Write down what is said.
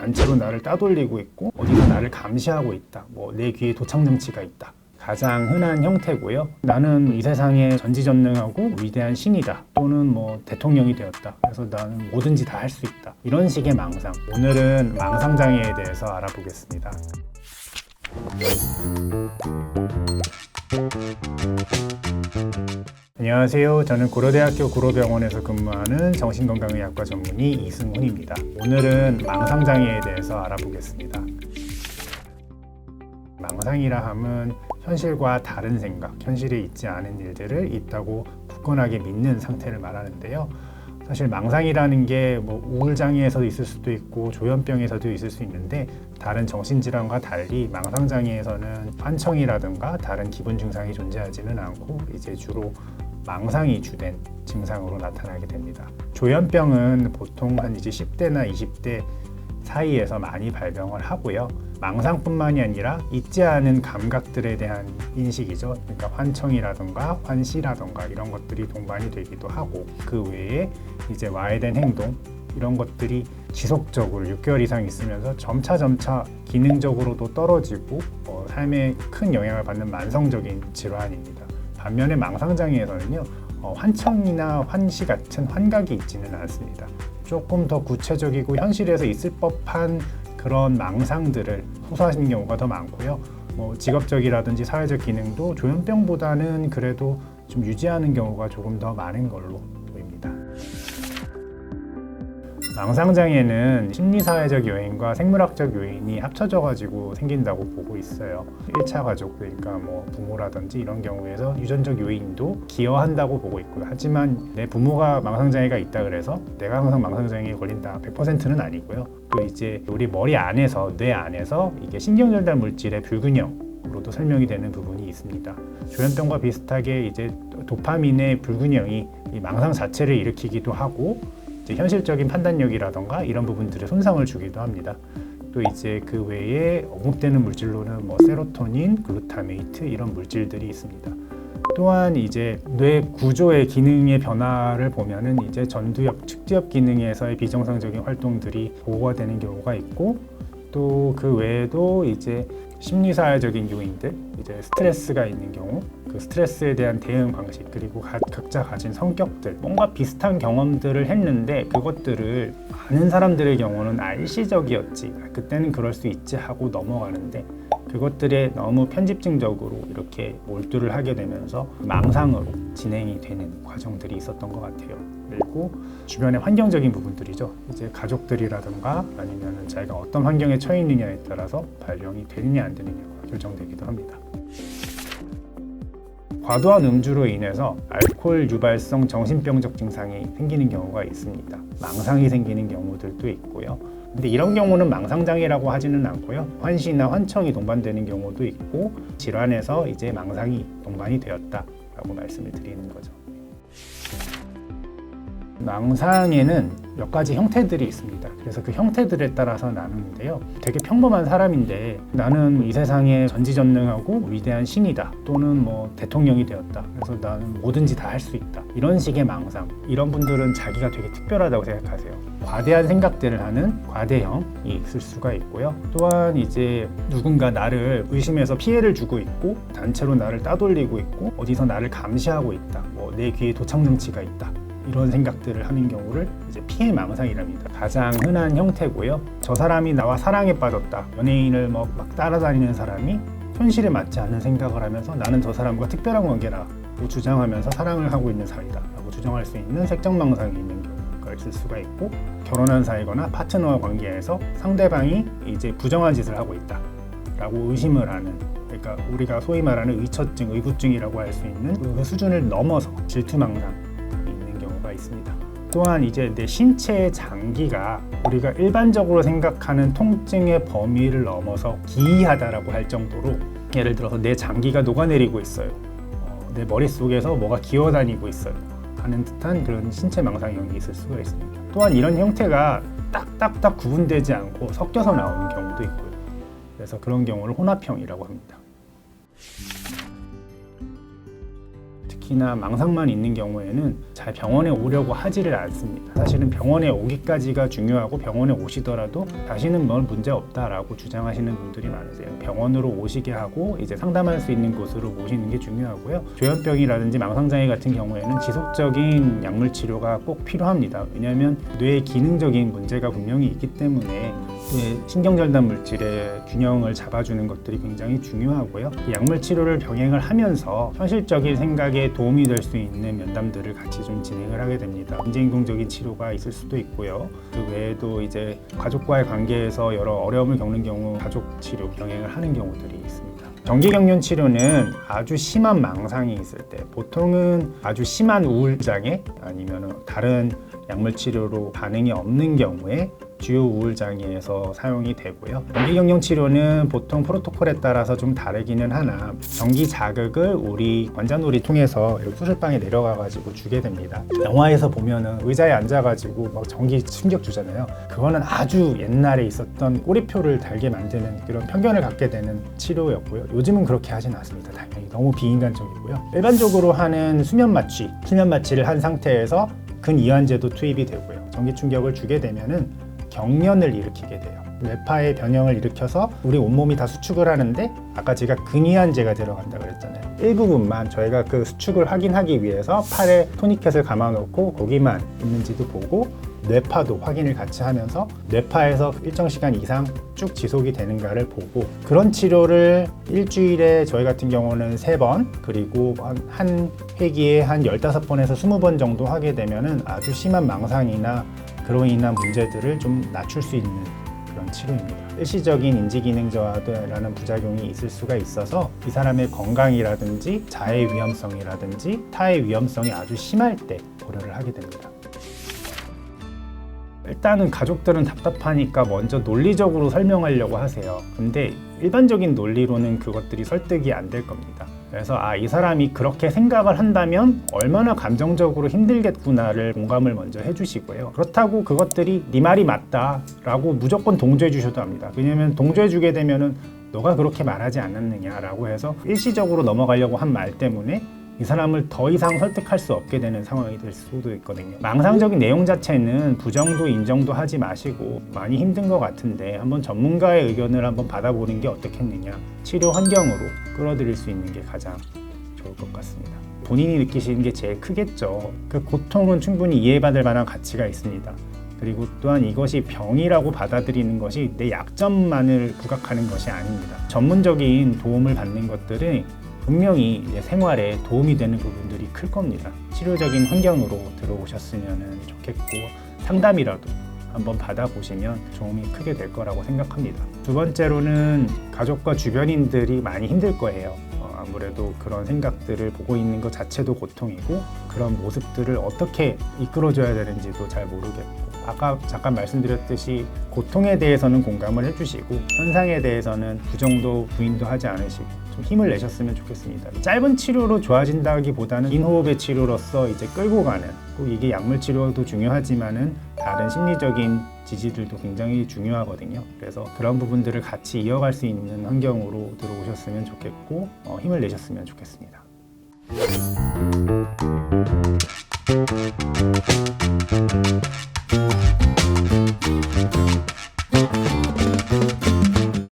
단체로 나를 따돌리고 있고 어디서 나를 감시하고 있다. 내 귀에 도청장치가 있다. 가장 흔한 형태고요. 나는 이 세상에 전지전능하고 위대한 신이다. 또는 대통령이 되었다. 그래서 나는 뭐든지 다 할 수 있다. 이런 식의 망상. 오늘은 망상장애에 대해서 알아보겠습니다. 안녕하세요. 저는 고려대학교 고려병원에서 근무하는 정신건강의학과 전문의 이승훈입니다. 오늘은 망상장애에 대해서 알아보겠습니다. 망상이라 함은 현실과 다른 생각, 현실에 있지 않은 일들을 있다고 굳건하게 믿는 상태를 말하는데요. 사실 망상이라는 게 우울장애에서도 있을 수도 있고 조현병에서도 있을 수 있는데, 다른 정신질환과 달리 망상장애에서는 환청이라든가 다른 기분 증상이 존재하지는 않고 이제 주로 망상이 주된 증상으로 나타나게 됩니다. 조현병은 보통 한 이제 10대나 20대 사이에서 많이 발병을 하고요. 망상뿐만이 아니라 있지 않은 감각들에 대한 인식이죠. 그러니까 환청이라든가 환시라든가 이런 것들이 동반이 되기도 하고, 그 외에 이제 와해된 행동 이런 것들이 지속적으로 6개월 이상 있으면서 점차 기능적으로도 떨어지고 삶에 큰 영향을 받는 만성적인 질환입니다. 반면에 망상장애에서는요, 환청이나 환시 같은 환각이 있지는 않습니다. 조금 더 구체적이고 현실에서 있을 법한 그런 망상들을 호소하시는 경우가 더 많고요. 직업적이라든지 사회적 기능도 조현병보다는 그래도 좀 유지하는 경우가 조금 더 많은 걸로 보입니다. 망상장애는 심리사회적 요인과 생물학적 요인이 합쳐져 가지고 생긴다고 보고 있어요. 1차 가족, 그러니까 부모라든지 이런 경우에서 유전적 요인도 기여한다고 보고 있고요. 하지만 내 부모가 망상장애가 있다 그래서 내가 항상 망상장애에 걸린다 100%는 아니고요. 또 이제 우리 머리 안에서, 뇌 안에서 이게 신경전달 물질의 불균형으로도 설명이 되는 부분이 있습니다. 조현병과 비슷하게 이제 도파민의 불균형이 이 망상 자체를 일으키기도 하고, 이제 현실적인 판단력이라던가 이런 부분들에 손상을 주기도 합니다. 또 이제 그 외에 언급되는 물질로는 세로토닌, 글루타메이트 이런 물질들이 있습니다. 또한 이제 뇌 구조의 기능의 변화를 보면은 이제 전두엽, 측두엽 기능에서의 비정상적인 활동들이 보고가 되는 경우가 있고, 또 그 외에도 이제 심리사회적인 요인들, 이제 스트레스가 있는 경우, 그 스트레스에 대한 대응 방식, 그리고 각자 가진 성격들, 뭔가 비슷한 경험들을 했는데 그것들을 아는 사람들의 경우는 일시적이었지, 그때는 그럴 수 있지 하고 넘어가는데, 그것들에 너무 편집증적으로 이렇게 몰두를 하게 되면서 망상으로 진행이 되는 과정들이 있었던 것 같아요. 그리고 주변의 환경적인 부분들이죠. 이제 가족들이라든가 아니면 자기가 어떤 환경에 처해 있느냐에 따라서 발병이 되느냐 안 되느냐가 결정되기도 합니다. 과도한 음주로 인해서 알코올 유발성 정신병적 증상이 생기는 경우가 있습니다. 망상이 생기는 경우들도 있고요. 근데 이런 경우는 망상장애라고 하지는 않고요. 환시나 환청이 동반되는 경우도 있고, 질환에서 이제 망상이 동반이 되었다라고 말씀을 드리는 거죠. 망상에는 몇 가지 형태들이 있습니다. 그래서 그 형태들에 따라서 나누는데요. 되게 평범한 사람인데 나는 이 세상에 전지전능하고 위대한 신이다. 또는 대통령이 되었다. 그래서 나는 뭐든지 다 할 수 있다. 이런 식의 망상. 이런 분들은 자기가 되게 특별하다고 생각하세요. 과대한 생각들을 하는 과대형이 있을 수가 있고요. 또한 이제 누군가 나를 의심해서 피해를 주고 있고, 단체로 나를 따돌리고 있고, 어디서 나를 감시하고 있다. 내 귀에 도청장치가 있다. 이런 생각들을 하는 경우를 이제 피해 망상이랍니다. 가장 흔한 형태고요. 저 사람이 나와 사랑에 빠졌다. 연예인을 막 따라다니는 사람이 현실에 맞지 않는 생각을 하면서 나는 저 사람과 특별한 관계라고 주장하면서 사랑을 하고 있는 사이다 라고 주장할 수 있는 색정망상이 있는 경우가 있을 수가 있고, 결혼한 사이거나 파트너와 관계에서 상대방이 이제 부정한 짓을 하고 있다 라고 의심을 하는, 그러니까 우리가 소위 말하는 의처증, 의구증이라고 할 수 있는 그 수준을 넘어서 질투망상 있습니다. 또한 이제 내 신체의 장기가 우리가 일반적으로 생각하는 통증의 범위를 넘어서 기이하다라고 할 정도로, 예를 들어서 내 장기가 녹아내리고 있어요. 내 머릿속에서 뭐가 기어다니고 있어요 하는 듯한 그런 신체 망상형이 있을 수가 있습니다. 또한 이런 형태가 딱딱딱 구분되지 않고 섞여서 나오는 경우도 있고요. 그래서 그런 경우를 혼합형이라고 합니다. 특히나 망상만 있는 경우에는 잘 병원에 오려고 하지를 않습니다. 사실은 병원에 오기까지가 중요하고 병원에 오시더라도 자신은 뭘 문제 없다라고 주장하시는 분들이 많으세요. 병원으로 오시게 하고 이제 상담할 수 있는 곳으로 모시는 게 중요하고요. 조현병이라든지 망상장애 같은 경우에는 지속적인 약물 치료가 꼭 필요합니다. 왜냐하면 뇌의 기능적인 문제가 분명히 있기 때문에 신경절단 물질의 균형을 잡아주는 것들이 굉장히 중요하고요. 약물 치료를 병행을 하면서 현실적인 생각에 도움이 될 수 있는 면담들을 같이 좀 진행을 하게 됩니다. 인지행동적인 치료가 있을 수도 있고요. 그 외에도 이제 가족과의 관계에서 여러 어려움을 겪는 경우 가족 치료 병행을 하는 경우들이 있습니다. 정기경련 치료는 아주 심한 망상이 있을 때, 보통은 아주 심한 우울장애 아니면 다른 약물 치료로 반응이 없는 경우에 주요 우울장애에서 사용이 되고요. 정기경련 치료는 보통 프로토콜에 따라서 좀 다르기는 하나 전기 자극을 우리 관자놀이 통해서 수술방에 내려가가지고 주게 됩니다. 영화에서 보면은 의자에 앉아가지고 막 전기 충격 주잖아요. 그거는 아주 옛날에 있었던 꼬리표를 달게 만드는 그런 편견을 갖게 되는 치료였고요. 요즘은 그렇게 하진 않습니다. 당연히 너무 비인간적이고요. 일반적으로 하는 수면 마취를 한 상태에서 근이완제도 투입이 되고요. 전기 충격을 주게 되면은 경련을 일으키게 돼요. 뇌파의 변형을 일으켜서 우리 온몸이 다 수축을 하는데 아까 제가 근이완제가 들어간다 그랬잖아요. 일부분만 저희가 그 수축을 확인하기 위해서 팔에 토니켓을 감아놓고 거기만 있는지도 보고 뇌파도 확인을 같이 하면서 뇌파에서 일정 시간 이상 쭉 지속이 되는가를 보고 그런 치료를 일주일에 저희 같은 경우는 3번 그리고 한 회기에 한 15번에서 20번 정도 하게 되면은 아주 심한 망상이나 그로 인한 문제들을 좀 낮출 수 있는 그런 치료입니다. 일시적인 인지기능 저하라는 부작용이 있을 수가 있어서 이 사람의 건강이라든지 자해 위험성이라든지 타해 위험성이 아주 심할 때 고려를 하게 됩니다. 일단은 가족들은 답답하니까 먼저 논리적으로 설명하려고 하세요. 근데 일반적인 논리로는 그것들이 설득이 안 될 겁니다. 그래서 이 사람이 그렇게 생각을 한다면 얼마나 감정적으로 힘들겠구나를 공감을 먼저 해주시고요. 그렇다고 그것들이 네 말이 맞다라고 무조건 동조해 주셔도 합니다. 왜냐하면 동조해 주게 되면은 너가 그렇게 말하지 않았느냐라고 해서 일시적으로 넘어가려고 한 말 때문에 이 사람을 더 이상 설득할 수 없게 되는 상황이 될 수도 있거든요. 망상적인 내용 자체는 부정도 인정도 하지 마시고 많이 힘든 것 같은데 한번 전문가의 의견을 한번 받아보는 게 어떻겠느냐. 치료 환경으로 끌어들일 수 있는 게 가장 좋을 것 같습니다. 본인이 느끼시는 게 제일 크겠죠. 그 고통은 충분히 이해받을 만한 가치가 있습니다. 그리고 또한 이것이 병이라고 받아들이는 것이 내 약점만을 부각하는 것이 아닙니다. 전문적인 도움을 받는 것들은 분명히 이제 생활에 도움이 되는 부분들이 클 겁니다. 치료적인 환경으로 들어오셨으면 좋겠고 상담이라도 한번 받아보시면 도움이 크게 될 거라고 생각합니다. 두 번째로는 가족과 주변인들이 많이 힘들 거예요. 아무래도 그런 생각들을 보고 있는 것 자체도 고통이고 그런 모습들을 어떻게 이끌어줘야 되는지도 잘 모르겠고 아까 잠깐 말씀드렸듯이 고통에 대해서는 공감을 해주시고 현상에 대해서는 부정도 부인도 하지 않으시고 좀 힘을 내셨으면 좋겠습니다. 짧은 치료로 좋아진다기보다는 긴 호흡의 치료로서 이제 끌고 가는 꼭 이게 약물 치료도 중요하지만은 다른 심리적인 지지들도 굉장히 중요하거든요. 그래서 그런 부분들을 같이 이어갈 수 있는 환경으로 들어오셨으면 좋겠고 힘을 내셨으면 좋겠습니다.